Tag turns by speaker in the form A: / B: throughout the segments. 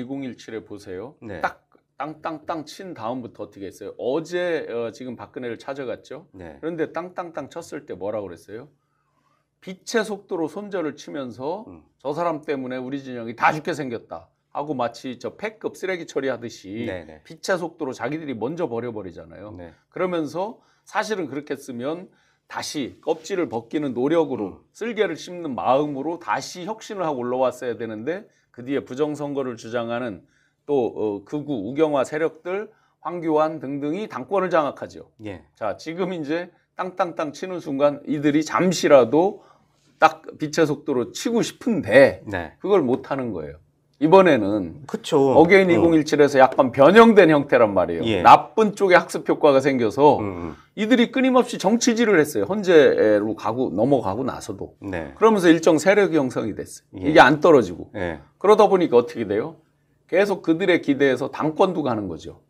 A: 2017에 보세요.
B: 네.
A: 딱 땅땅땅 친 다음부터 어떻게 했어요? 어제 지금 박근혜를 찾아갔죠.
B: 네.
A: 그런데 땅땅땅 쳤을 때 뭐라고 그랬어요? 빛의 속도로 손절을 치면서 저 사람 때문에 우리 진영이 다 죽게 생겼다 하고 마치 저 폐급 쓰레기 처리하듯이
B: 네네.
A: 빛의 속도로 자기들이 먼저 버려버리잖아요.
B: 네.
A: 그러면서 사실은 그렇게 쓰면 다시 껍질을 벗기는 노력으로 쓸개를 씹는 마음으로 다시 혁신을 하고 올라왔어야 되는데 그 뒤에 부정선거를 주장하는 또 극우 우경화 세력들 황교안 등등이 당권을 장악하죠.
B: 예.
A: 자, 지금 이제 땅땅땅 치는 순간 이들이 잠시라도 딱 빛의 속도로 치고 싶은데
B: 네.
A: 그걸 못 하는 거예요. 이번에는
B: 그쵸.
A: 어게인 2017에서 약간 변형된 형태란 말이에요.
B: 예.
A: 나쁜 쪽에 학습 효과가 생겨서 이들이 끊임없이 정치질을 했어요. 헌재로 넘어가고 나서도.
B: 네.
A: 그러면서 일정 세력이 형성이 됐어요.
B: 예.
A: 이게 안 떨어지고.
B: 예.
A: 그러다 보니까 어떻게 돼요? 계속 그들의 기대에서 당권도 가는 거죠.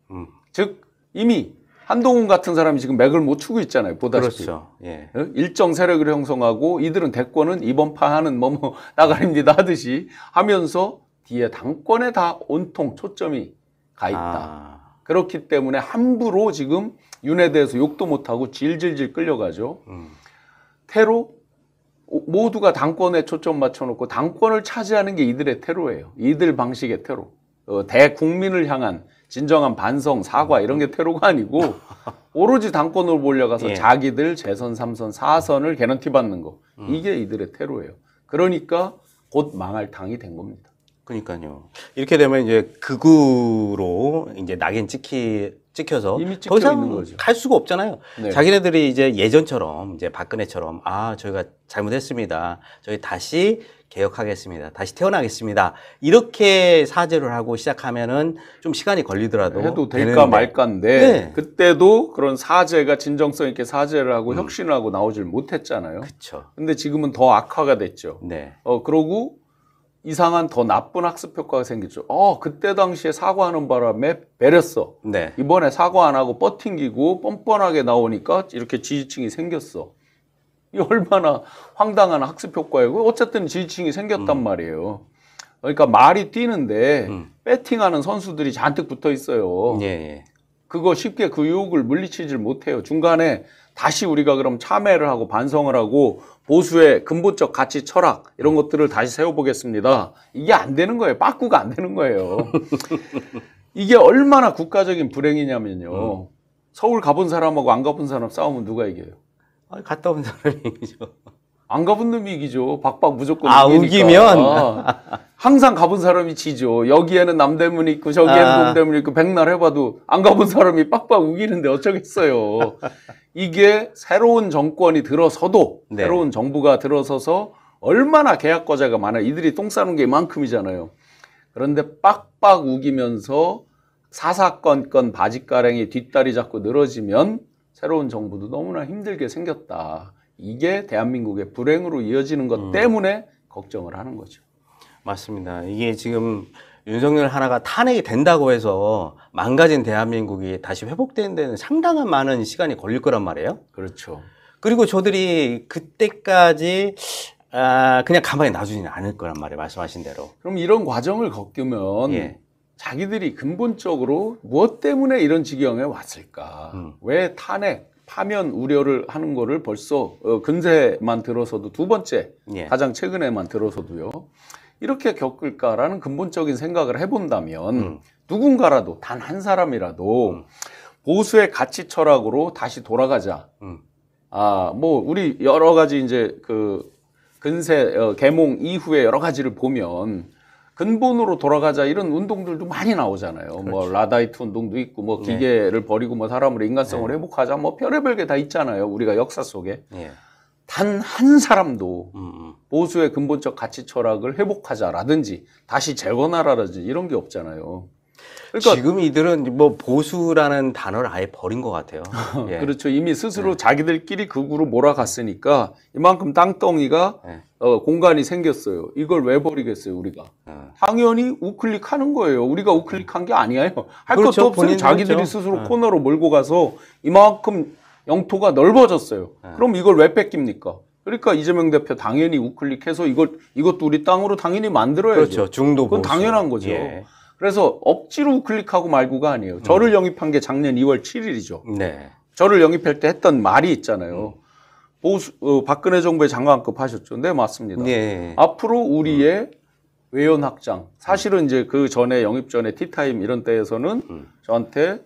A: 즉 이미 한동훈 같은 사람이 지금 맥을 못 추고 있잖아요. 보다시피.
B: 그렇죠. 예.
A: 일정 세력을 형성하고 이들은 대권은 이번 판하는 나가립니다 하듯이 하면서 뒤에 당권에 다 온통 초점이 가 있다. 그렇기 때문에 함부로 지금 윤에 대해서 욕도 못하고 질질질 끌려가죠. 테러? 모두가 당권에 초점 맞춰놓고 당권을 차지하는 게 이들의 테러예요. 이들 방식의 테러. 대국민을 향한 진정한 반성, 사과 이런 게 테러가 아니고 오로지 당권으로 몰려가서
B: 예.
A: 자기들 재선, 3선, 4선을 개런티 받는 거. 이게 이들의 테러예요. 그러니까 곧 망할 당이 된 겁니다.
B: 그러니까요. 이렇게 되면 이제 극우로 이제 낙인 찍혀서
A: 이미 찍혀
B: 더 이상
A: 있는 거죠.
B: 갈 수가 없잖아요.
A: 네.
B: 자기네들이 이제 예전처럼 이제 박근혜처럼 저희가 잘못했습니다. 저희 다시 개혁하겠습니다. 다시 태어나겠습니다. 이렇게 사죄를 하고 시작하면은 좀 시간이 걸리더라도
A: 해도 될까
B: 되는데.
A: 말까인데
B: 네.
A: 그때도 그런 사죄가 진정성 있게 사죄를 하고 혁신을 하고 나오질 못했잖아요.
B: 그렇죠.
A: 근데 지금은 더 악화가 됐죠.
B: 네.
A: 그러고 이상한 더 나쁜 학습 효과가 생겼죠. 그때 당시에 사과하는 바람에 배렸어.
B: 네.
A: 이번에 사과 안 하고 뻗팅기고 뻔뻔하게 나오니까 이렇게 지지층이 생겼어. 이 얼마나 황당한 학습 효과이고 어쨌든 지지층이 생겼단 말이에요. 그러니까 말이 뛰는데 배팅하는 선수들이 잔뜩 붙어 있어요.
B: 예, 예.
A: 그거 쉽게 그 유혹을 물리치질 못해요. 중간에 다시 우리가 그럼 참회를 하고 반성을 하고 보수의 근본적 가치 철학 이런 것들을 다시 세워보겠습니다. 이게 안 되는 거예요. 빠꾸가 안 되는 거예요. 이게 얼마나 국가적인 불행이냐면요. 서울 가본 사람하고 안 가본 사람 싸우면 누가 이겨요?
B: 갔다 온 사람이 이기죠.
A: 안 가본 놈이 이기죠. 박박 무조건 이기니까.
B: 우기면?
A: 항상 가본 사람이 지죠. 여기에는 남대문이 있고 저기에는 동대문이 있고 백날 해봐도 안 가본 사람이 빡빡 우기는데 어쩌겠어요. 이게 새로운 정권이 들어서도
B: 네.
A: 새로운 정부가 들어서서 얼마나 계약 과제가 많아요. 이들이 똥 싸는 게 이만큼이잖아요. 그런데 빡빡 우기면서 사사건건 바짓가랭이 뒷다리 잡고 늘어지면 새로운 정부도 너무나 힘들게 생겼다. 이게 대한민국의 불행으로 이어지는 것 때문에 걱정을 하는 거죠.
B: 맞습니다. 이게 지금 윤석열 하나가 탄핵이 된다고 해서 망가진 대한민국이 다시 회복되는 데는 상당한 많은 시간이 걸릴 거란 말이에요.
A: 그렇죠.
B: 그리고 저들이 그때까지 그냥 가만히 놔두지는 않을 거란 말이에요. 말씀하신 대로.
A: 그럼 이런 과정을 겪으면
B: 예.
A: 자기들이 근본적으로 무엇 때문에 이런 지경에 왔을까? 왜 탄핵, 파면 우려를 하는 거를 벌써 근세만 들어서도 두 번째,
B: 예.
A: 가장 최근에만 들어서도요. 이렇게 겪을까라는 근본적인 생각을 해본다면 누군가라도 단 한 사람이라도 보수의 가치 철학으로 다시 돌아가자. 우리 여러 가지 이제 그 근세 계몽 이후에 여러 가지를 보면 근본으로 돌아가자 이런 운동들도 많이 나오잖아요.
B: 그렇죠.
A: 뭐 라다이트 운동도 있고 뭐 기계를 버리고 뭐 사람으로 인간성을 회복하자 뭐 별의별 게 다 있잖아요. 우리가 역사 속에.
B: 예.
A: 단 한 사람도 보수의 근본적 가치 철학을 회복하자라든지 다시 재건하라든지 이런 게 없잖아요. 그러니까
B: 지금 이들은 뭐 보수라는 단어를 아예 버린 것 같아요. 예.
A: 그렇죠. 이미 스스로 자기들끼리 극으로 몰아갔으니까 이만큼 땅덩이가 공간이 생겼어요. 이걸 왜 버리겠어요, 우리가? 당연히 우클릭하는 거예요. 우리가 우클릭한 게 아니에요. 할
B: 그렇죠.
A: 것도 없어요. 자기들이
B: 그렇죠.
A: 스스로 코너로 몰고 가서 이만큼 영토가 넓어졌어요. 그럼 이걸 왜 뺏깁니까? 그러니까 이재명 대표 당연히 우클릭해서 이것도 우리 땅으로 당연히 만들어야죠.
B: 그렇죠. 중도
A: 그건
B: 보수.
A: 당연한 거죠.
B: 예.
A: 그래서 억지로 우클릭하고 말고가 아니에요. 저를 영입한 게 작년 2월 7일이죠.
B: 네.
A: 저를 영입할 때 했던 말이 있잖아요. 박근혜 정부의 장관급 하셨죠. 네, 맞습니다.
B: 네.
A: 앞으로 우리의 외연 확장. 사실은 이제 그 전에 영입 전에 티타임 이런 때에서는 저한테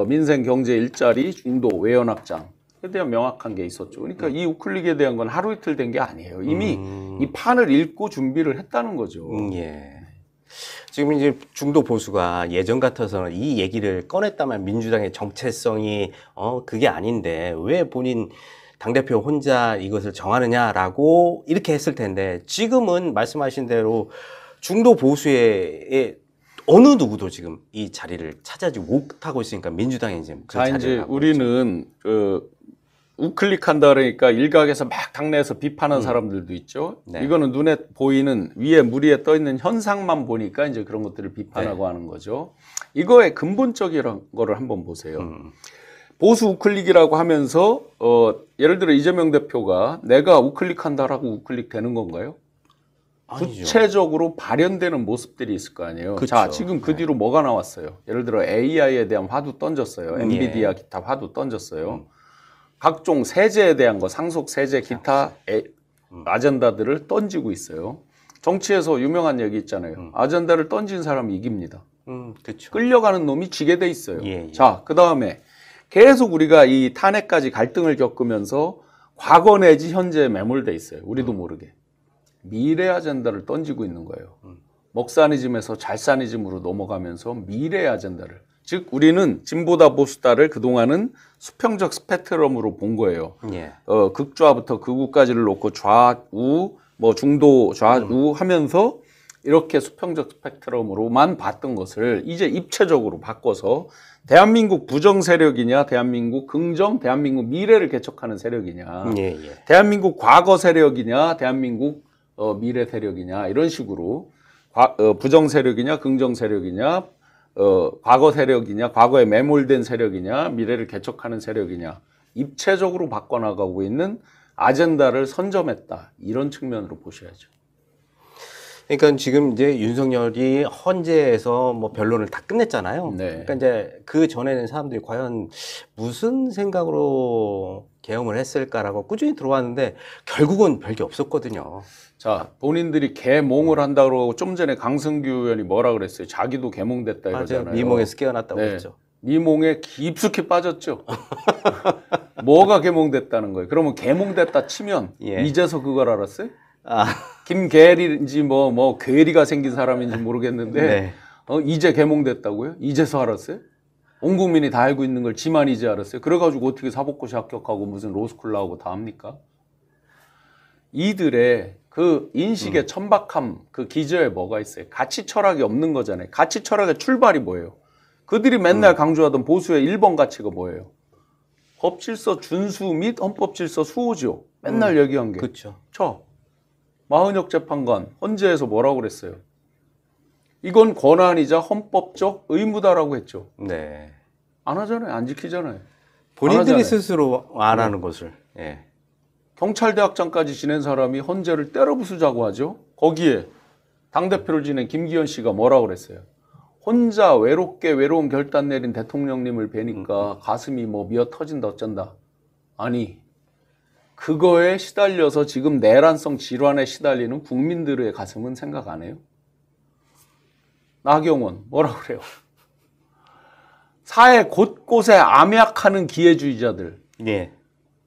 A: 민생 경제 일자리 중도 외연 확장에 대한 명확한 게 있었죠. 그러니까 이 우클릭에 대한 건 하루 이틀 된 게 아니에요. 이미 이 판을 읽고 준비를 했다는 거죠.
B: 예. 지금 이제 중도 보수가 예전 같아서는 이 얘기를 꺼냈다면 민주당의 정체성이 그게 아닌데 왜 본인 당대표 혼자 이것을 정하느냐라고 이렇게 했을 텐데 지금은 말씀하신 대로 중도 보수의 어느 누구도 지금 이 자리를 차지하지 못하고 있으니까 민주당이 이제 그
A: 자, 이제 우리는 우클릭한다 그러니까 일각에서 막 당내에서 비판하는 사람들도 있죠.
B: 네.
A: 이거는 눈에 보이는 위에 물 위에 떠 있는 현상만 보니까 이제 그런 것들을 비판하고 하는 거죠. 이거의 근본적인 거를 한번 보세요. 보수 우클릭이라고 하면서 예를 들어 이재명 대표가 내가 우클릭한다라고 우클릭되는 건가요?
B: 아니죠.
A: 구체적으로 발현되는 모습들이 있을 거 아니에요.
B: 그쵸.
A: 자, 지금 그 뒤로 뭐가 나왔어요? 예를 들어 AI에 대한 화두 던졌어요. 엔비디아 기타 화두 던졌어요. 각종 세제에 대한 거, 상속 세제 기타 아젠다들을 던지고 있어요. 정치에서 유명한 얘기 있잖아요. 아젠다를 던진 사람이 이깁니다.
B: 그렇죠.
A: 끌려가는 놈이 지게 돼 있어요.
B: 예.
A: 자, 그 다음에 계속 우리가 이 탄핵까지 갈등을 겪으면서 과거 내지 현재에 매몰돼 있어요. 우리도 모르게. 미래 아젠다를 던지고 있는 거예요. 먹사니즘에서 잘사니즘으로 넘어가면서 미래 아젠다를. 즉 우리는 진보다 보수다를 그동안은 수평적 스펙트럼으로 본 거예요.
B: 예.
A: 극좌부터 극우까지를 놓고 좌우, 뭐 중도 좌우 하면서 이렇게 수평적 스펙트럼으로만 봤던 것을 이제 입체적으로 바꿔서 대한민국 부정 세력이냐, 대한민국 긍정, 대한민국 미래를 개척하는 세력이냐,
B: 예.
A: 대한민국 과거 세력이냐, 대한민국 미래 세력이냐 이런 식으로 부정 세력이냐, 긍정 세력이냐, 과거 세력이냐, 과거에 매몰된 세력이냐, 미래를 개척하는 세력이냐 입체적으로 바꿔나가고 있는 아젠다를 선점했다 이런 측면으로 보셔야죠.
B: 그러니까 지금 이제 윤석열이 헌재에서 뭐 변론을 다 끝냈잖아요.
A: 네.
B: 그러니까 이제 그 전에는 사람들이 과연 무슨 생각으로 계엄을 했을까라고 꾸준히 들어왔는데 결국은 별게 없었거든요.
A: 자, 본인들이 개몽을 한다고 좀 전에 강승규 의원이 뭐라 그랬어요? 자기도 개몽됐다 이러잖아요.
B: 미몽에서 깨어났다고
A: 네.
B: 했죠.
A: 미몽에 깊숙이 빠졌죠. 뭐가 개몽됐다는 거예요? 그러면 개몽됐다 치면
B: 예.
A: 이제서 그걸 알았어요?
B: 아,
A: 김계리인지 뭐 괴리가 생긴 사람인지 모르겠는데
B: 네.
A: 이제 개몽됐다고요? 이제서 알았어요? 온 국민이 다 알고 있는 걸 지만 이제 알았어요? 그래가지고 어떻게 사법고시 합격하고 무슨 로스쿨 나오고 다 합니까? 이들의 그 인식의 천박함, 그 기저에 뭐가 있어요? 가치 철학이 없는 거잖아요. 가치 철학의 출발이 뭐예요? 그들이 맨날 강조하던 보수의 1번 가치가 뭐예요? 법질서 준수 및 헌법질서 수호죠. 맨날 얘기한 게.
B: 그렇죠.
A: 마은혁 재판관 헌재에서 뭐라고 그랬어요? 이건 권한이자 헌법적 의무다라고 했죠.
B: 네.
A: 안 하잖아요. 안 지키잖아요.
B: 본인들이
A: 하잖아요.
B: 스스로 안 하는 것을. 예.
A: 경찰대학장까지 지낸 사람이 헌재를 때려부수자고 하죠. 거기에 당대표를 지낸 김기현 씨가 뭐라고 그랬어요? 혼자 외롭게 외로운 결단 내린 대통령님을 뵈니까 가슴이 뭐 미어 터진다 어쩐다. 아니 그거에 시달려서 지금 내란성 질환에 시달리는 국민들의 가슴은 생각 안 해요? 나경원 뭐라고 그래요? 사회 곳곳에 암약하는 기회주의자들.
B: 예.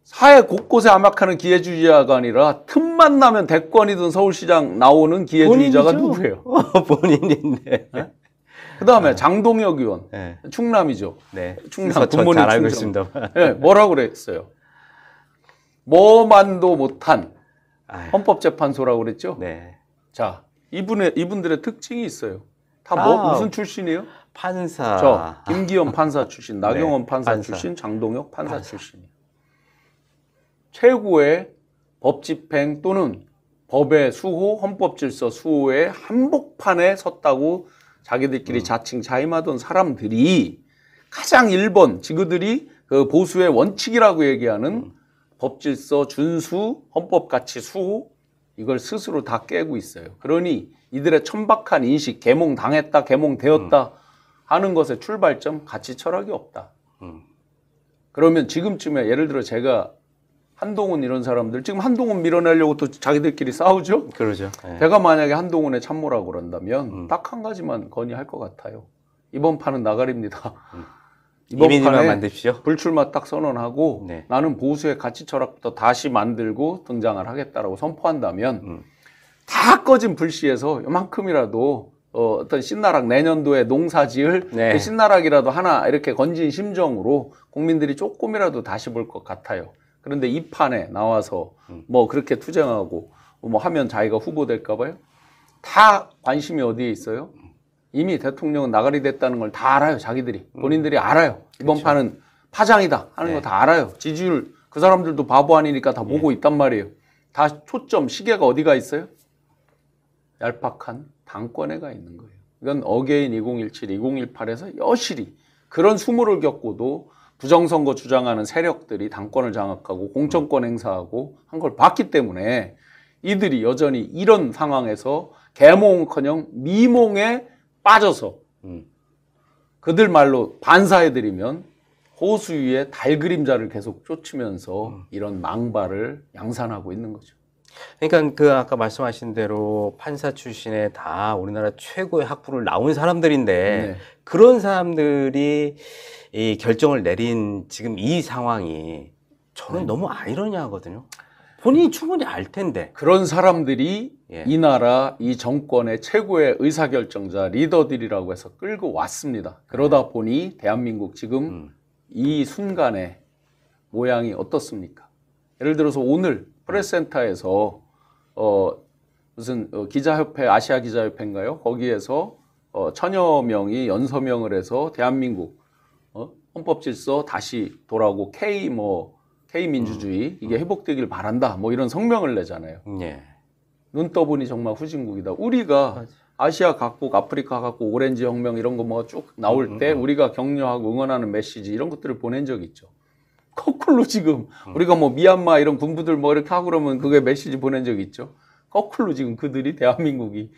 A: 사회 곳곳에 암약하는 기회주의자가 아니라 틈만 나면 대권이든 서울시장 나오는 기회주의자가 누구예요?
B: 본인인데.
A: 네? 그 다음에 장동혁 의원.
B: 네.
A: 충남이죠.
B: 네.
A: 충남
B: 저
A: 굿모닝
B: 잘 알고
A: 충청.
B: 있습니다.
A: 네, 뭐라고 그랬어요? 뭐만도 못한 헌법재판소라고 그랬죠?
B: 네.
A: 자, 이분들의 특징이 있어요. 다 무슨 출신이에요?
B: 판사.
A: 김기현 판사 출신, 나경원
B: 네,
A: 판사 출신, 장동혁 판사 출신이에요. 최고의 법 집행 또는 법의 수호, 헌법 질서 수호의 한복판에 섰다고 자기들끼리 자칭 자임하던 사람들이 가장 1번, 지그들이 그 보수의 원칙이라고 얘기하는 법 질서 준수, 헌법 가치 수호, 이걸 스스로 다 깨고 있어요. 그러니 이들의 천박한 인식, 계몽당했다, 계몽되었다 하는 것의 출발점, 가치 철학이 없다. 그러면 지금쯤에 예를 들어 제가 한동훈 이런 사람들, 지금 한동훈 밀어내려고 또 자기들끼리 싸우죠?
B: 그러죠. 네.
A: 제가 만약에 한동훈의 참모라고 그런다면 딱 한 가지만 건의할 것 같아요. 이번 판은 나가리입니다. 이번
B: 이민희만
A: 판에
B: 만듭시오.
A: 불출마 딱 선언하고
B: 네.
A: 나는 보수의 가치 철학부터 다시 만들고 등장을 하겠다라고 선포한다면 다 꺼진 불씨에서 이만큼이라도 어떤 신나락 내년도에 농사 지을
B: 네.
A: 그 신나락이라도 하나 이렇게 건진 심정으로 국민들이 조금이라도 다시 볼 것 같아요. 그런데 이 판에 나와서 뭐 그렇게 투쟁하고 뭐 하면 자기가 후보 될까 봐요. 다 관심이 어디에 있어요? 이미 대통령은 나가리 됐다는 걸 다 알아요. 자기들이. 본인들이 알아요. 이번
B: 그렇죠.
A: 판은 파장이다 하는 거 다 알아요. 지지율 그 사람들도 바보 아니니까 다 보고 있단 말이에요. 다 초점 시계가 어디가 있어요? 얄팍한 당권에 가 있는 거예요. 이건 어게인 2017, 2018에서 여실히 그런 수모를 겪고도 부정선거 주장하는 세력들이 당권을 장악하고 공천권 행사하고 한 걸 봤기 때문에 이들이 여전히 이런 상황에서 계몽커녕 미몽에 빠져서 그들 말로 반사해드리면 호수 위에 달 그림자를 계속 쫓으면서 이런 망발을 양산하고 있는 거죠.
B: 그러니까 그 아까 말씀하신 대로 판사 출신의 다 우리나라 최고의 학부를 나온 사람들인데
A: 네.
B: 그런 사람들이 이 결정을 내린 지금 이 상황이 저는 너무 아이러니하거든요. 본인이 충분히 알 텐데.
A: 그런 사람들이
B: 예.
A: 이 나라, 이 정권의 최고의 의사결정자, 리더들이라고 해서 끌고 왔습니다. 그러다 보니 대한민국 지금 이 순간의 모양이 어떻습니까? 예를 들어서 오늘 프레스센터에서 무슨 기자협회, 아시아 기자협회인가요? 거기에서 1000여 명이 연서명을 해서 대한민국 헌법질서 다시 돌아오고 K 민주주의 이게 회복되길 바란다. 뭐 이런 성명을 내잖아요.
B: 예.
A: 눈 떠보니 정말 후진국이다. 우리가 아시아 각국, 아프리카 각국, 오렌지 혁명 이런 거 뭐 쭉 나올 때 우리가 격려하고 응원하는 메시지 이런 것들을 보낸 적이 있죠. 거꾸로 지금 우리가 뭐 미얀마 이런 군부들 뭐 이렇게 하고 그러면 그게 메시지 보낸 적이 있죠. 거꾸로 지금 그들이 대한민국이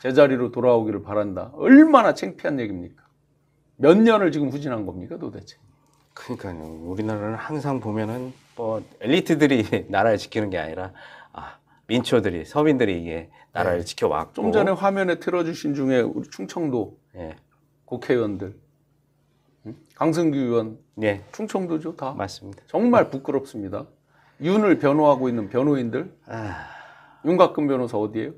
A: 제자리로 돌아오기를 바란다. 얼마나 창피한 얘기입니까? 몇 년을 지금 후진한 겁니까 도대체?
B: 그러니까요. 우리나라는 항상 보면은 뭐 엘리트들이 나라를 지키는 게 아니라 민초들이 서민들이 이게 나라를 지켜왔고.
A: 좀 전에 화면에 틀어주신 중에 우리 충청도
B: 예.
A: 국회의원들, 강승규 의원,
B: 예.
A: 충청도죠 다.
B: 맞습니다.
A: 정말 부끄럽습니다. 윤을 변호하고 있는 변호인들, 윤곽근 변호사 어디예요?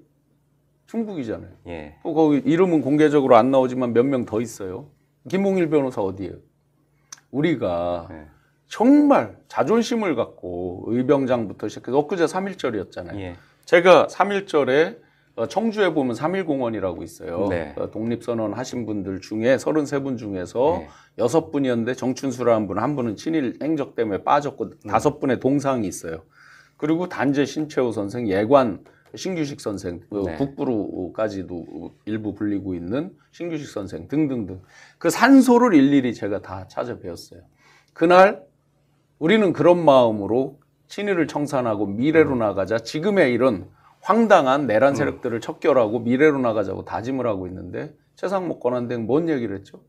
A: 충북이잖아요.
B: 예.
A: 또 거기 이름은 공개적으로 안 나오지만 몇 명 더 있어요. 김봉일 변호사 어디예요? 우리가 정말 자존심을 갖고 의병장부터 시작해서 엊그제 3.1절이었잖아요.
B: 예.
A: 제가 3.1절에 청주에 보면 3.1공원이라고 있어요.
B: 네.
A: 독립선언 하신 분들 중에 33분 중에서
B: 네.
A: 6분이었는데 정춘수라는 분, 한 분은 친일 행적 때문에 빠졌고 5분의 동상이 있어요. 그리고 단재 신채호 선생, 예관 신규식 선생,
B: 네.
A: 국부로까지도 일부 불리고 있는 신규식 선생 등등등. 그 산소를 일일이 제가 다 찾아 배웠어요. 그날 우리는 그런 마음으로 친일을 청산하고 미래로 나가자, 지금의 이런 황당한 내란 세력들을 척결하고 미래로 나가자고 다짐을 하고 있는데 최상목 권한대행 뭔 얘기를 했죠?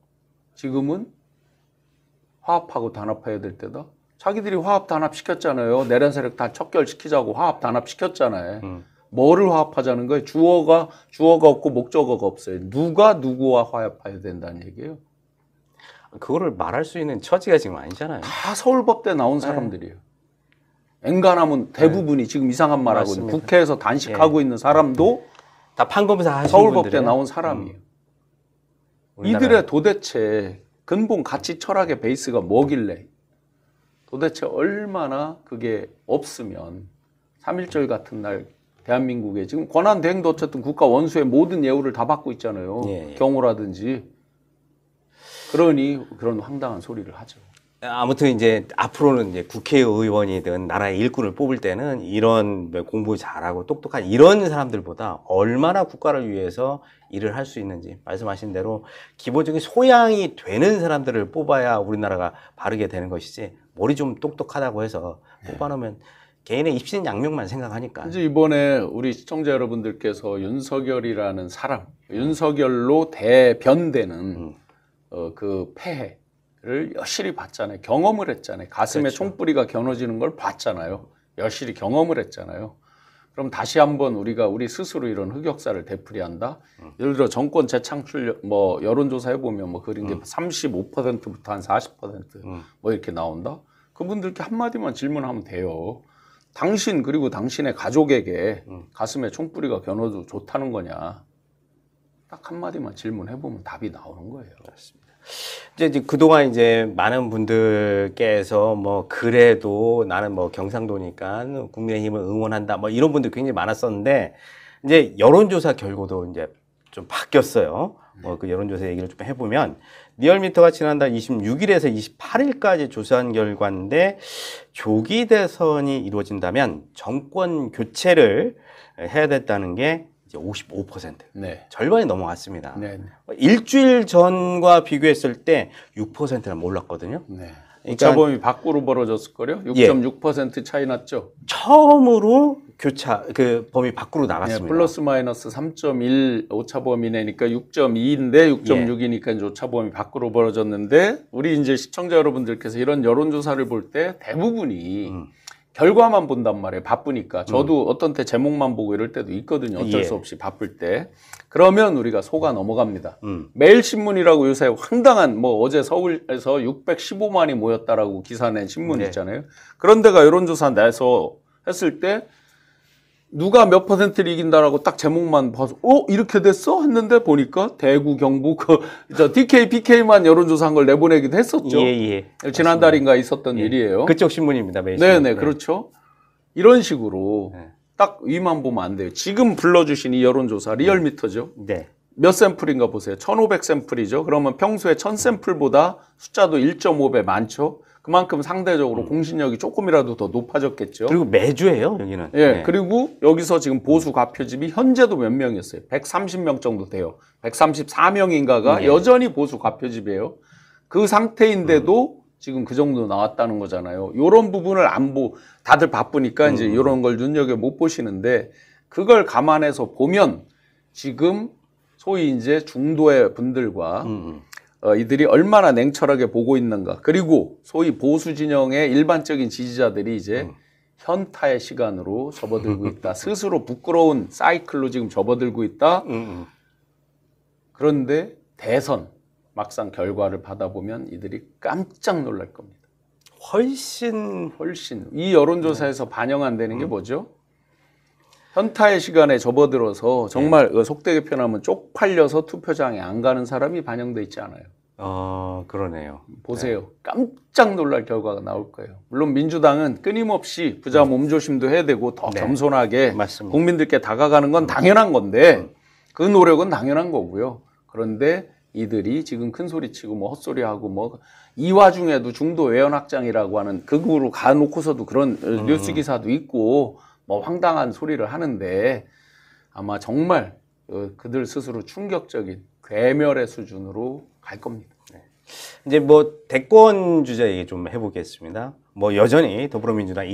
A: 지금은 화합하고 단합해야 될 때다. 자기들이 화합 단합시켰잖아요. 내란 세력 다 척결시키자고 화합 단합시켰잖아요. 뭐를 화합하자는 거예요? 주어가 없고 목적어가 없어요. 누가 누구와 화합해야 된다는 얘기예요.
B: 그거를 말할 수 있는 처지가 지금 아니잖아요.
A: 다 서울법대 나온 사람들이에요. 엔간하면 대부분이 지금 이상한 말하고 있는 국회에서 단식하고 있는 사람도
B: 다 판검사 하신
A: 서울법대
B: 분들이에요.
A: 나온 사람이에요.
B: 우리나라.
A: 이들의 도대체 근본 가치 철학의 베이스가 뭐길래 도대체 얼마나 그게 없으면 3.1절 같은 날 대한민국에 지금 권한대행도 어쨌든 국가 원수의 모든 예우를 다 받고 있잖아요.
B: 예.
A: 경호라든지. 그러니 그런 황당한 소리를 하죠.
B: 아무튼 이제 앞으로는 이제 국회의원이든 나라의 일꾼을 뽑을 때는 이런 공부 잘하고 똑똑한 이런 사람들보다 얼마나 국가를 위해서 일을 할 수 있는지 말씀하신 대로 기본적인 소양이 되는 사람들을 뽑아야 우리나라가 바르게 되는 것이지 머리 좀 똑똑하다고 해서 뽑아놓으면 개인의 입신 양명만 생각하니까.
A: 이제 이번에 우리 시청자 여러분들께서 윤석열이라는 사람, 윤석열로 대변되는 그 폐해를 여실히 봤잖아요. 경험을 했잖아요. 가슴에
B: 그렇죠.
A: 총뿌리가 겨눠지는 걸 봤잖아요. 여실히 경험을 했잖아요. 그럼 다시 한번 우리가 우리 스스로 이런 흑역사를 되풀이한다. 예를 들어 정권 재창출 뭐 여론조사 해보면 뭐 그런 게 35%부터 한 40%뭐 이렇게 나온다. 그분들께 한마디만 질문하면 돼요. 당신 그리고 당신의 가족에게 가슴에 총뿌리가 겨눠도 좋다는 거냐. 딱 한마디만 질문해보면 답이 나오는 거예요.
B: 이제 그동안 이제 많은 분들께서 뭐 그래도 나는 뭐 경상도니까 국민의힘을 응원한다 뭐 이런 분들 굉장히 많았었는데 이제 여론조사 결과도 이제 좀 바뀌었어요. 뭐 그 여론조사 얘기를 좀 해보면 리얼미터가 지난달 26일에서 28일까지 조사한 결과인데 조기 대선이 이루어진다면 정권 교체를 해야 됐다는 게 이제 55%.
A: 네.
B: 절반이 넘어갔습니다.
A: 네.
B: 일주일 전과 비교했을 때 6%는 몰랐거든요.
A: 네.
B: 그러니까
A: 오차범위 밖으로 벌어졌을 거요. 6.6% 차이 났죠.
B: 처음으로 그 범위 밖으로
A: 네,
B: 나갔습니다.
A: 플러스 마이너스 3.1 오차범위 내니까 6.2인데 6.6이니까 이제 오차범위 밖으로 벌어졌는데 우리 이제 시청자 여러분들께서 이런 여론조사를 볼 때 대부분이 결과만 본단 말이에요. 바쁘니까. 저도 어떤 때 제목만 보고 이럴 때도 있거든요. 어쩔 수 없이 바쁠 때. 그러면 우리가 속아 넘어갑니다. 매일신문이라고 요새 황당한 뭐 어제 서울에서 615만이 모였다라고 기사 낸 신문 있잖아요. 그런 데가 여론조사 내서 했을 때 누가 몇 퍼센트를 이긴다라고 딱 제목만 봐서 이렇게 됐어? 했는데 보니까 대구, 경북, 저 DK, PK만 여론조사한 걸 내보내기도 했었죠. 지난달인가 있었던 일이에요.
B: 그쪽 신문입니다. 매일신문.
A: 네네, 그렇죠. 이런 식으로 딱 위만 보면 안 돼요. 지금 불러주신 이 여론조사 리얼미터죠.
B: 네.
A: 몇 샘플인가 보세요. 1500샘플이죠. 그러면 평소에 1000샘플보다 숫자도 1.5배 많죠. 그만큼 상대적으로 공신력이 조금이라도 더 높아졌겠죠.
B: 그리고 매주 해요, 여기는.
A: 예, 네. 그리고 여기서 지금 보수 과표집이 현재도 몇 명이었어요? 130명 정도 돼요. 134명인가가 여전히 보수 과표집이에요. 그 상태인데도 지금 그 정도 나왔다는 거잖아요. 요런 부분을 다들 바쁘니까 이제 요런 걸 눈여겨 못 보시는데 그걸 감안해서 보면 지금 소위 이제 중도의 분들과 이들이 얼마나 냉철하게 보고 있는가. 그리고 소위 보수 진영의 일반적인 지지자들이 이제 현타의 시간으로 접어들고 있다. 스스로 부끄러운 사이클로 지금 접어들고 있다. 그런데 대선 막상 결과를 받아보면 이들이 깜짝 놀랄 겁니다.
B: 훨씬
A: 이 여론조사에서 반영 안 되는 게 뭐죠? 현타의 시간에 접어들어서 정말 속되게 표현하면 쪽팔려서 투표장에 안 가는 사람이 반영돼 있지 않아요.
B: 그러네요.
A: 보세요. 깜짝 놀랄 결과가 나올 거예요. 물론 민주당은 끊임없이 부자 몸조심도 해야 되고 더 겸손하게
B: 맞습니다.
A: 국민들께 다가가는 건 당연한 건데 그 노력은 당연한 거고요. 그런데 이들이 지금 큰 소리 치고 뭐 헛소리하고 뭐 이 와중에도 중도 외연확장이라고 하는 극으로 가놓고서도 그런 뉴스 기사도 있고 뭐 황당한 소리를 하는데 아마 정말 그들 스스로 충격적인 괴멸의 수준으로 갈 겁니다.
B: 이제 뭐 대권 주제 얘기 좀 해보겠습니다. 뭐 여전히 더불어민주당